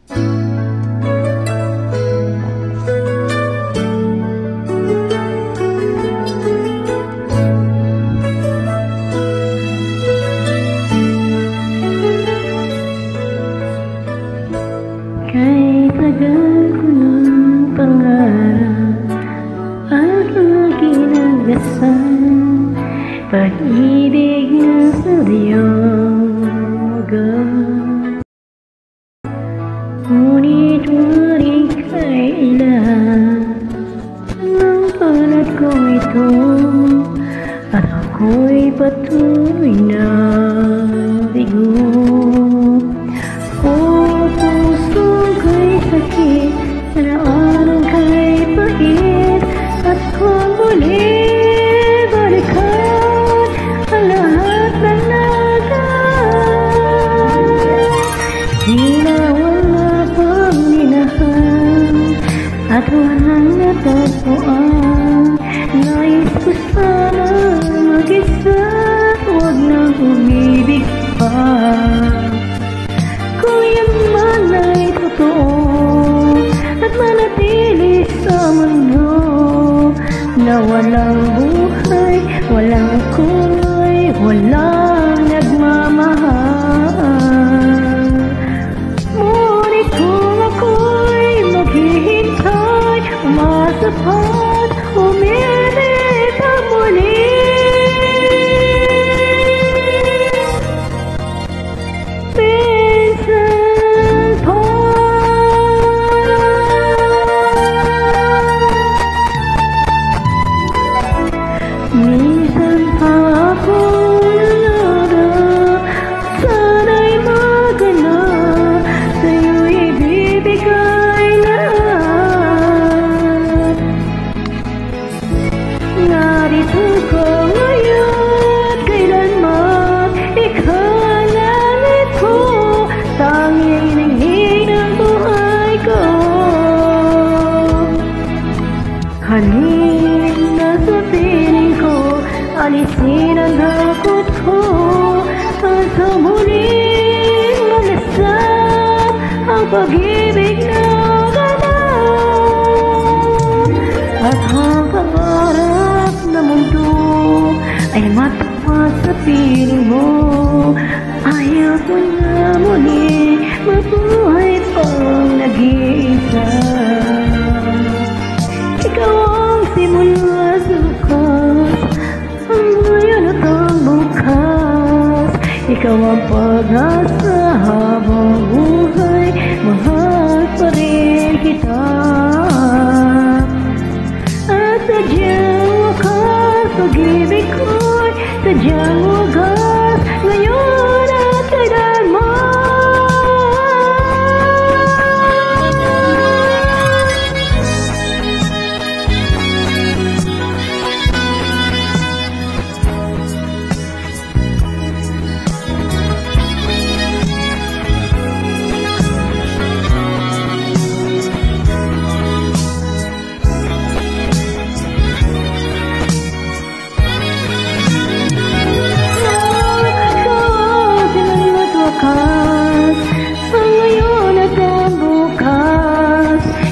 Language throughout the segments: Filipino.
Kay tagal ko ng pangarap at aking nagdasal, pag-ibig na sa diyoga. Ngunit waring kailan ng panat ko ito, at ako'y patuloy na bigo. Sakit na naanong kay pait, at kung muli balikan ang lahat ng nagaan, di na wala pang minahan at walang natagpuan. Nais ko sana mag-isa, huwag nang umibig pa. Kung yan man ay totoo at manatili sa mundo na walang buhay, walang kulay, walang nagmamahal. Ngunit kung ako'y maghihintay, umasa pa't umilit ang muli, minsan pa akong nangarap, sana'y maganap, sa'yo'y ibibigay lahat. Narito ko ngayon, kailanman ikalang ito, tanging nanghin ang buhay ko. Halin na sa piling ko, alisin ang takot ko, at sa muling malasap ang pag-ibig na ganap. At ang pangarap na mundo ay matupad sa piling mo, ayaw ko na muli mabuhay pang nag-iisa. Ikaw ang simula sa bukas, ang ngayon at ang bukas. Ikaw ang pag-asa habang buhay, mahal pa rin kita. At sadyang wakas, pag-ibig ko'y sadyang wagas, ngayon at kailanman.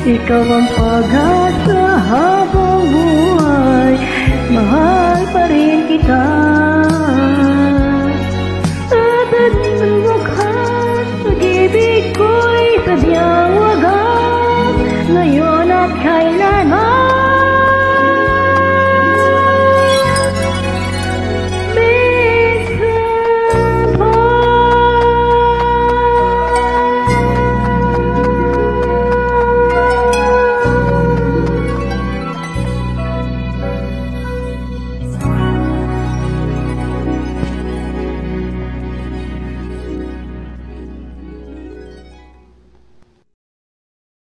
Ikaw ang pag-asa habang buhay, mahal pa rin kita.